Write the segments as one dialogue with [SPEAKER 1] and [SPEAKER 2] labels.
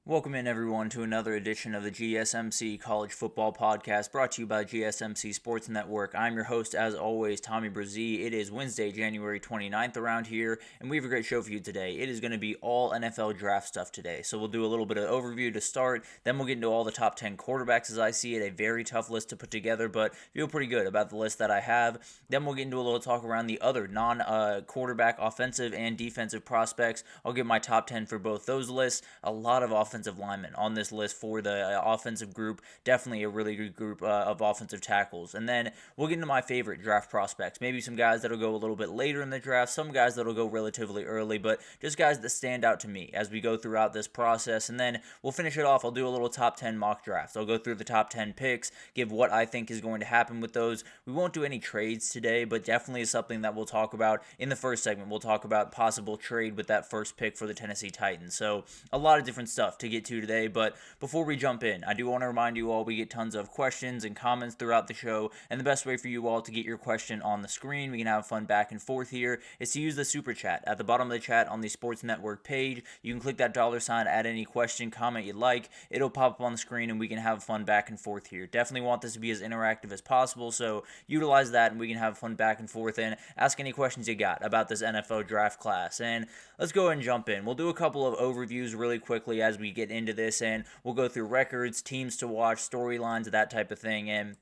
[SPEAKER 1] Welcome in, everyone, to another edition of the GSMC College Football Podcast, brought to you by GSMC Sports Network. I'm your host, as always, Tommy Brzee. It is Wednesday, January 29th around here, and we have a great show for you today. It is going to be all NFL draft stuff today, so we'll do a little bit of overview to start, then we'll get into all the top 10 quarterbacks as I see it, a very tough list to put together, but feel pretty good about the list that I have. Then we'll get into a little talk around the other non-quarterback offensive and defensive prospects. I'll give my top 10 for both those lists. A lot of offensive linemen on this list for the offensive group. Definitely a really good group of offensive tackles. And then we'll get into my favorite draft prospects. Maybe some guys that'll go a little bit later in the draft, some guys that'll go relatively early, but just guys that stand out to me as we go throughout this process. And then we'll finish it off. I'll do a little top 10 mock draft. I'll go through the top 10 picks, give what I think is going to happen with those. We won't do any trades today, but definitely is something that we'll talk about in the first segment. We'll talk about possible trade with that first pick for the Tennessee Titans. So a lot of different stuff to get to today, but before we jump in, I do want to remind you all we get tons of questions and comments throughout the show, and the best way for you all to get your question on the screen, we can have fun back and forth here, is to use the super chat. At the bottom of the chat on the Sports Network page, you can click that $sign, add any question, comment you'd like, it'll pop up on the screen, and we can have fun back and forth here. Definitely want this to be as interactive as possible, so utilize that, and we can have fun back and forth, and ask any questions you got about this NFL draft class. And let's go ahead and jump in. We'll do a couple of overviews really quickly as we get into this, and we'll go through records, teams to watch, storylines, that type of thing, and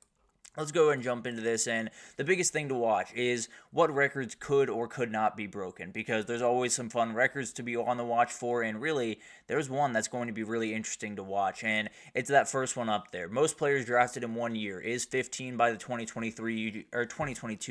[SPEAKER 1] let's go ahead and jump into this. And the biggest thing to watch is what records could or could not be broken, because there's always some fun records to be on the watch for, and really, there's one that's going to be really interesting to watch, and it's that first one up there. Most players drafted in 1 year is 15 by the 2022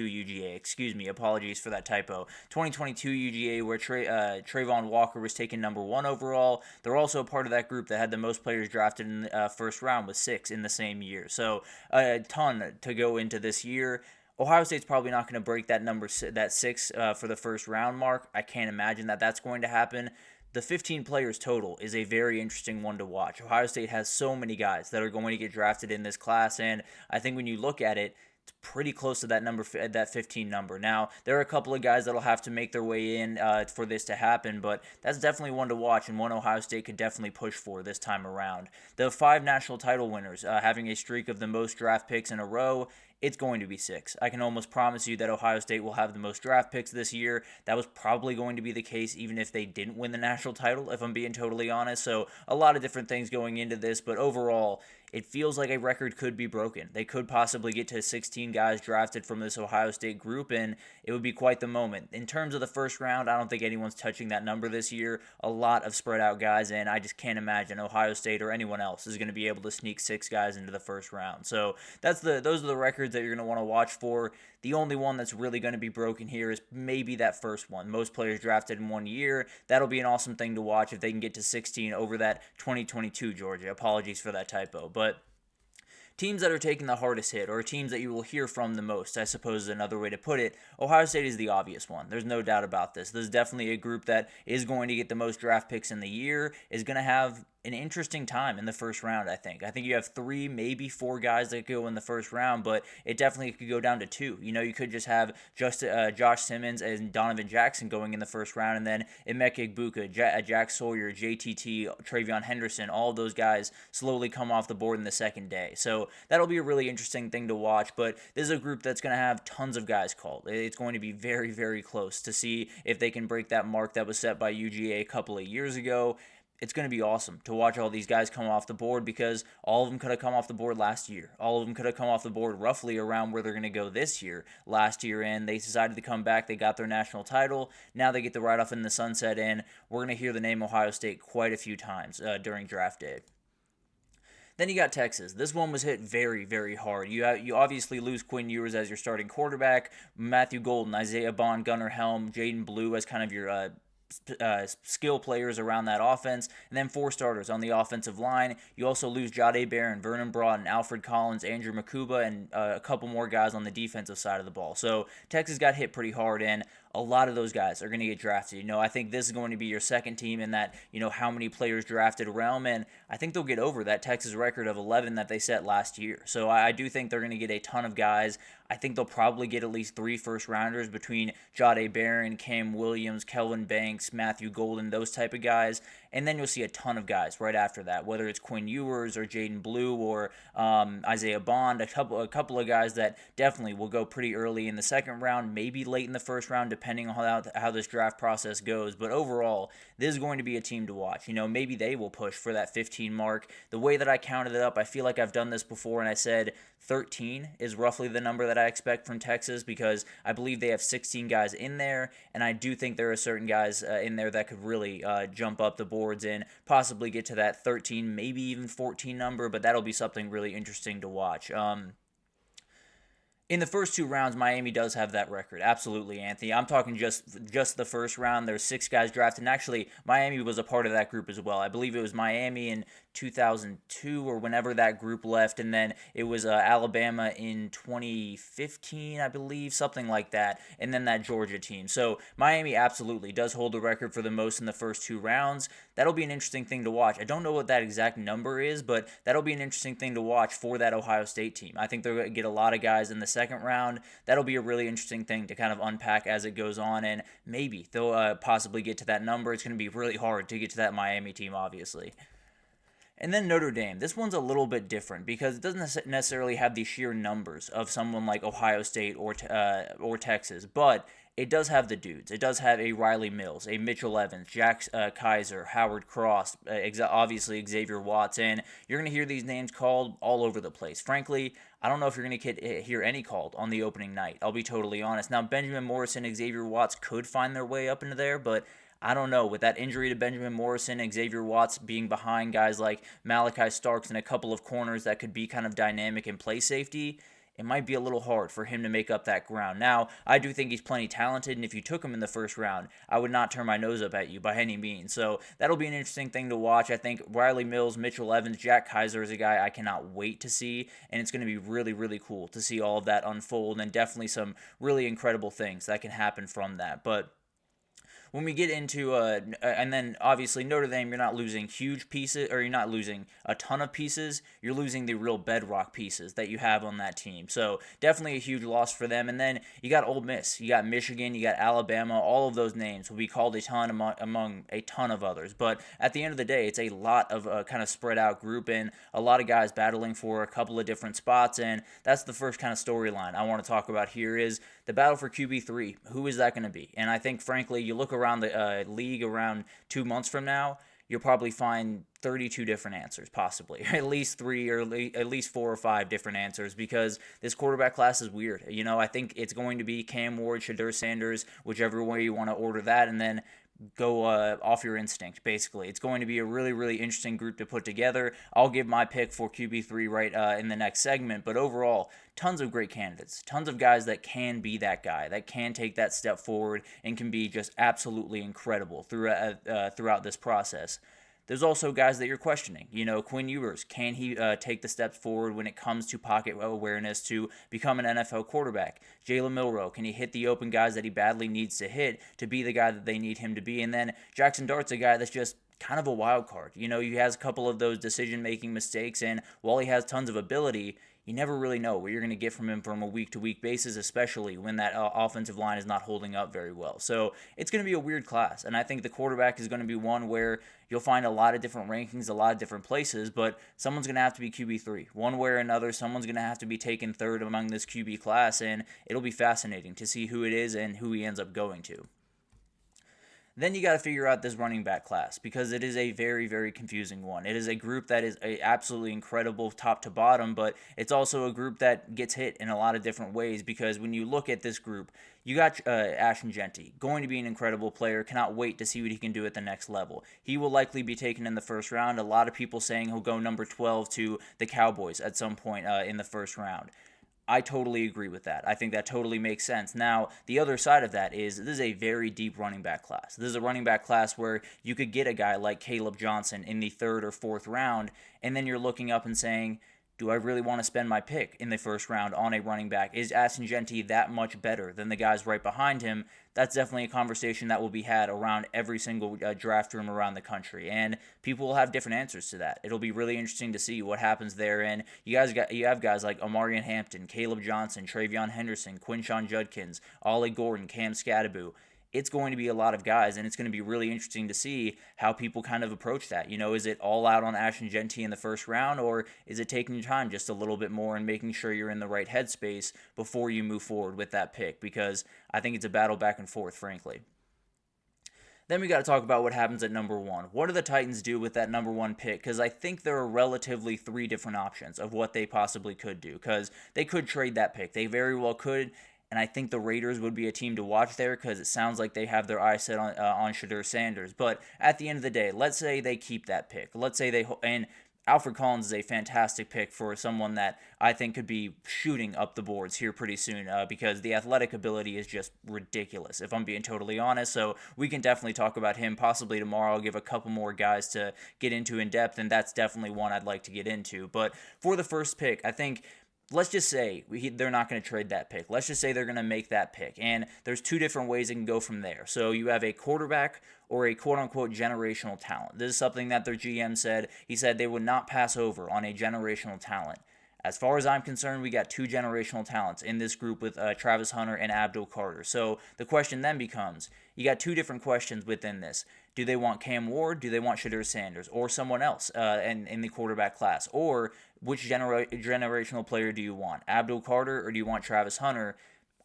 [SPEAKER 1] UGA, excuse me, apologies for that typo. 2022 UGA, where Trayvon Walker was taken number 1 overall. They're also part of that group that had the most players drafted in the first round with 6 in the same year. So a ton to go into this year. Ohio State's probably not going to break that number, that 6 for the first round mark. I can't imagine that that's going to happen. The 15 players total is a very interesting one to watch. Ohio State has so many guys that are going to get drafted in this class, and I think when you look at it, it's pretty close to that number, that 15 number. Now, there are a couple of guys that'll have to make their way in for this to happen, but that's definitely one to watch, and one Ohio State could definitely push for this time around. The 5 national title winners having a streak of the most draft picks in a row, it's going to be 6. I can almost promise you that Ohio State will have the most draft picks this year. That was probably going to be the case even if they didn't win the national title, if I'm being totally honest. So a lot of different things going into this, but overall, it feels like a record could be broken. They could possibly get to 16 guys drafted from this Ohio State group, and it would be quite the moment. In terms of the first round, I don't think anyone's touching that number this year. A lot of spread out guys, and I just can't imagine Ohio State or anyone else is going to be able to sneak 6 guys into the first round. So those are the records that you're going to want to watch for. The only one that's really going to be broken here is maybe that first one. Most players drafted in 1 year. That'll be an awesome thing to watch if they can get to 16 over that 2022 Georgia. Apologies for that typo. But teams that are taking the hardest hit, or teams that you will hear from the most, I suppose is another way to put it, Ohio State is the obvious one. There's no doubt about this. This is definitely a group that is going to get the most draft picks in the year, is going to have an interesting time in the first round, I think. I think you have 3, maybe 4 guys that go in the first round, but it definitely could go down to 2. You know, you could just have Josh Simmons and Donovan Jackson going in the first round, and then Emeka Egbuka, Jack Sawyer, JTT, Travion Henderson, all of those guys slowly come off the board in the second day. So that'll be a really interesting thing to watch, but this is a group that's going to have tons of guys called. It's going to be very, very close to see if they can break that mark that was set by UGA a couple of years ago. It's going to be awesome to watch all these guys come off the board, because all of them could have come off the board last year. All of them could have come off the board roughly around where they're going to go this year. Last year, and they decided to come back. They got their national title. Now they get the ride off in the sunset, and we're going to hear the name Ohio State quite a few times during draft day. Then you got Texas. This one was hit very, very hard. You obviously lose Quinn Ewers as your starting quarterback, Matthew Golden, Isaiah Bond, Gunnar Helm, Jaden Blue as kind of your skill players around that offense, and then 4 starters on the offensive line. You also lose Jahdae Barron, Vernon Broughton, Alfred Collins, Andrew Makuba, and a couple more guys on the defensive side of the ball. So Texas got hit pretty hard, and a lot of those guys are going to get drafted. I think this is going to be your second team in that, how many players drafted realm, and I think they'll get over that Texas record of 11 that they set last year. So I do think they're going to get a ton of guys. I think they'll probably get at least 3 first-rounders between Jahdae Barron, Cam Williams, Kelvin Banks, Matthew Golden, those type of guys. And then you'll see a ton of guys right after that, whether it's Quinn Ewers or Jaden Blue or Isaiah Bond, a couple of guys that definitely will go pretty early in the second round, maybe late in the first round, depending on how this draft process goes. But overall, this is going to be a team to watch. Maybe they will push for that 15 mark. The way that I counted it up, I feel like I've done this before, and I said 13 is roughly the number that I expect from Texas because I believe they have 16 guys in there, and I do think there are certain guys in there that could really jump up the boards and possibly get to that 13, maybe even 14 number, but that'll be something really interesting to watch. In the first 2 rounds, Miami does have that record. Absolutely, Anthony. I'm talking just the first round. There's 6 guys drafted, and actually, Miami was a part of that group as well. I believe it was Miami in 2002 or whenever that group left, and then it was Alabama in 2015, I believe, something like that, and then that Georgia team. So Miami absolutely does hold the record for the most in the first 2 rounds. That'll be an interesting thing to watch. I don't know what that exact number is, but that'll be an interesting thing to watch for that Ohio State team. I think they're going to get a lot of guys in the second round. That'll be a really interesting thing to kind of unpack as it goes on, and maybe they'll possibly get to that number. It's going to be really hard to get to that Miami team, obviously. And then Notre Dame. This one's a little bit different because it doesn't necessarily have the sheer numbers of someone like Ohio State or Texas, but it does have the dudes. It does have a Riley Mills, a Mitchell Evans, Jack Kaiser, Howard Cross, obviously Xavier Watts, and you're going to hear these names called all over the place. Frankly, I don't know if you're going to hear any called on the opening night. I'll be totally honest. Now, Benjamin Morrison and Xavier Watts could find their way up into there, but I don't know. With that injury to Benjamin Morrison and Xavier Watts being behind guys like Malachi Starks and a couple of corners that could be kind of dynamic and play safety, it might be a little hard for him to make up that ground. Now, I do think he's plenty talented, and if you took him in the first round, I would not turn my nose up at you by any means. So that'll be an interesting thing to watch. I think Riley Mills, Mitchell Evans, Jack Kaiser is a guy I cannot wait to see, and it's going to be really, really cool to see all of that unfold, and definitely some really incredible things that can happen from that. But when we get into, and then obviously Notre Dame, you're not losing huge pieces, or you're not losing a ton of pieces, you're losing the real bedrock pieces that you have on that team. So definitely a huge loss for them. And then you got Ole Miss, you got Michigan, you got Alabama, all of those names will be called a ton among a ton of others. But at the end of the day, it's a lot of kind of spread out group and a lot of guys battling for a couple of different spots. And that's the first kind of storyline I want to talk about here is the battle for QB3. Who is that going to be? And I think, frankly, you look around the league around 2 months from now, you'll probably find 32 different answers, possibly. At least 3 or at least 4 or 5 different answers because this quarterback class is weird. I think it's going to be Cam Ward, Shedeur Sanders, whichever way you want to order that, and then go off your instinct, basically. It's going to be a really, really interesting group to put together. I'll give my pick for QB3 right in the next segment, but overall, tons of great candidates, tons of guys that can be that guy, that can take that step forward and can be just absolutely incredible throughout this process. There's also guys that you're questioning. Quinn Ewers, can he take the steps forward when it comes to pocket awareness to become an NFL quarterback? Jalen Milroe, can he hit the open guys that he badly needs to hit to be the guy that they need him to be? And then Jackson Dart's a guy that's just kind of a wild card. He has a couple of those decision-making mistakes, and while he has tons of ability, you never really know what you're going to get from him from a week-to-week basis, especially when that offensive line is not holding up very well. So it's going to be a weird class, and I think the quarterback is going to be one where you'll find a lot of different rankings, a lot of different places, but someone's going to have to be QB3. One way or another, someone's going to have to be taken third among this QB class, and it'll be fascinating to see who it is and who he ends up going to. Then you got to figure out this running back class because it is a very, very confusing one. It is a group that is absolutely incredible top to bottom, but it's also a group that gets hit in a lot of different ways because when you look at this group, you got Ashton Genty, going to be an incredible player. Cannot wait to see what he can do at the next level. He will likely be taken in the first round. A lot of people saying he'll go number 12 to the Cowboys at some point in the first round. I totally agree with that. I think that totally makes sense. Now, the other side of that is this is a very deep running back class. This is a running back class where you could get a guy like Caleb Johnson in the third or fourth round, and then you're looking up and saying, do I really want to spend my pick in the first round on a running back? Is Ashton Genty that much better than the guys right behind him? That's definitely a conversation that will be had around every single draft room around the country, and people will have different answers to that. It'll be really interesting to see what happens there. And you have guys like Omarion Hampton, Caleb Johnson, Travion Henderson, Quinshon Judkins, Ollie Gordon, Cam Scadaboo. It's going to be a lot of guys, and it's going to be really interesting to see how people kind of approach that. Is it all out on Ashton Genty in the first round, or is it taking your time just a little bit more and making sure you're in the right headspace before you move forward with that pick? Because I think it's a battle back and forth, frankly. Then we got to talk about what happens at number 1. What do the Titans do with that number 1 pick? Because I think there are relatively 3 different options of what they possibly could do. Because they could trade that pick. They very well could. And I think the Raiders would be a team to watch there because it sounds like they have their eyes set on Shedeur Sanders. But at the end of the day, let's say they keep that pick. Let's say and Alfred Collins is a fantastic pick for someone that I think could be shooting up the boards here pretty soon because the athletic ability is just ridiculous, if I'm being totally honest. So we can definitely talk about him possibly tomorrow. I'll give a couple more guys to get into in depth, and that's definitely one I'd like to get into. But for the first pick, I think let's just say they're not going to trade that pick. Let's just say they're going to make that pick. And there's 2 different ways it can go from there. So you have a quarterback or a quote-unquote generational talent. This is something that their GM said. He said they would not pass over on a generational talent. As far as I'm concerned, we got 2 generational talents in this group with Travis Hunter and Abdul Carter. So the question then becomes, you got 2 different questions within this. Do they want Cam Ward? Do they want Shedeur Sanders? Or someone else in the quarterback class? Or which generational player do you want? Abdul Carter or do you want Travis Hunter?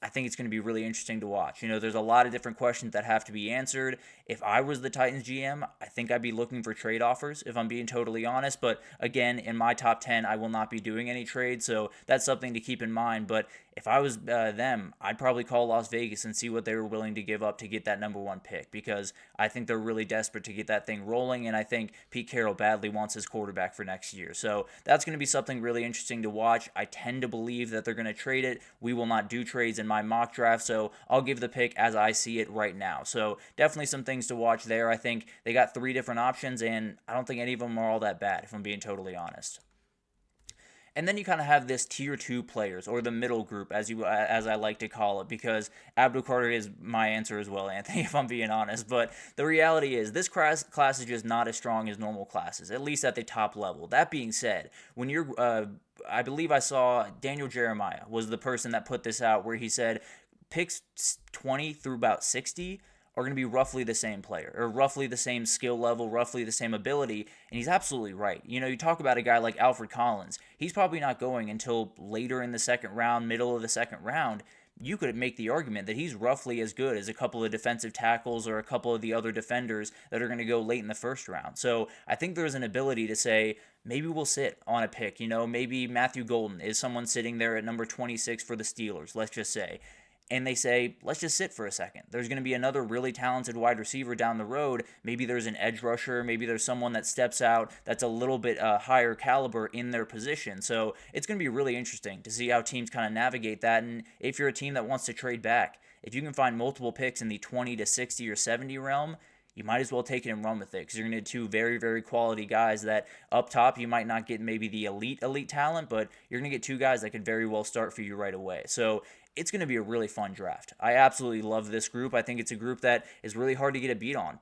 [SPEAKER 1] I think it's going to be really interesting to watch. There's a lot of different questions that have to be answered. If I was the Titans GM, I think I'd be looking for trade offers, if I'm being totally honest. But again, in my top 10, I will not be doing any trades, so that's something to keep in mind. But if I was them, I'd probably call Las Vegas and see what they were willing to give up to get that number 1 pick, because I think they're really desperate to get that thing rolling, and I think Pete Carroll badly wants his quarterback for next year. So that's going to be something really interesting to watch. I tend to believe that they're going to trade it. We will not do trades in my mock draft, so I'll give the pick as I see it right now. So definitely some things to watch there. I think they got 3 different options, and I don't think any of them are all that bad, if I'm being totally honest. And then you kind of have this tier 2 players, or the middle group, as I like to call it, because Abdul Carter is my answer as well, Anthony, if I'm being honest. But the reality is this class is just not as strong as normal classes, at least at the top level. That being said, when you're I believe I saw Daniel Jeremiah was the person that put this out, where he said picks 20 through about 60 are going to be roughly the same player, or roughly the same skill level, roughly the same ability, and he's absolutely right. You talk about a guy like Alfred Collins, he's probably not going until later in the second round, middle of the second round. You could make the argument that he's roughly as good as a couple of defensive tackles or a couple of the other defenders that are going to go late in the first round. So I think there's an ability to say, maybe we'll sit on a pick. Maybe Matthew Golden is someone sitting there at number 26 for the Steelers, let's just say. And they say, let's just sit for a second. There's going to be another really talented wide receiver down the road. Maybe there's an edge rusher. Maybe there's someone that steps out that's a little bit higher caliber in their position. So it's going to be really interesting to see how teams kind of navigate that. And if you're a team that wants to trade back, if you can find multiple picks in the 20 to 60 or 70 realm, you might as well take it and run with it, because you're going to get 2 very, very quality guys that up top you might not get maybe the elite talent, but you're going to get 2 guys that could very well start for you right away. So it's going to be a really fun draft. I absolutely love this group. I think it's a group that is really hard to get a beat on,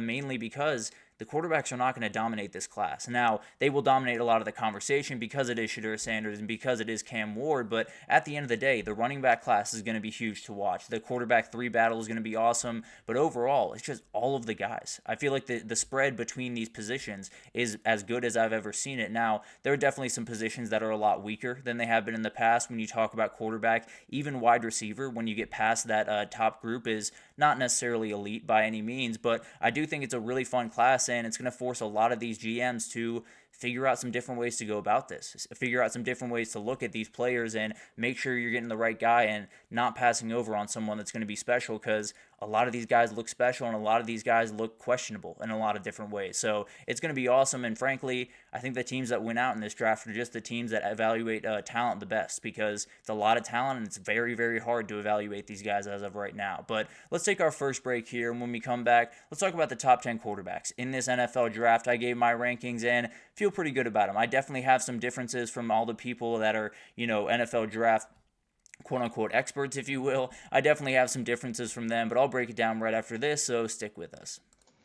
[SPEAKER 1] mainly because the quarterbacks are not going to dominate this class. Now, they will dominate a lot of the conversation because it is Shedeur Sanders and because it is Cam Ward, but at the end of the day, the running back class is going to be huge to watch. The quarterback 3 battle is going to be awesome, but overall, it's just all of the guys. I feel like the spread between these positions is as good as I've ever seen it. Now, there are definitely some positions that are a lot weaker than they have been in the past when you talk about quarterback. Even wide receiver, when you get past that top group, is not necessarily elite by any means, but I do think it's a really fun class, and it's going to force a lot of these GMs to figure out some different ways to go about this, figure out some different ways to look at these players and make sure you're getting the right guy and not passing over on someone that's going to be special, because a lot of these guys look special and a lot of these guys look questionable in a lot of different ways. So it's going to be awesome, and frankly, I think the teams that win out in this draft are just the teams that evaluate talent the best, because it's a lot of talent and it's very, very hard to evaluate these guys as of right now. But let's take our first break here, and when we come back, let's talk about the top 10 quarterbacks in this NFL draft. I gave my rankings, and feel pretty good about him. I definitely have some differences from all the people that are, NFL draft quote-unquote experts, if you will. I definitely have some differences from them, but I'll break it down right after this, so stick with us.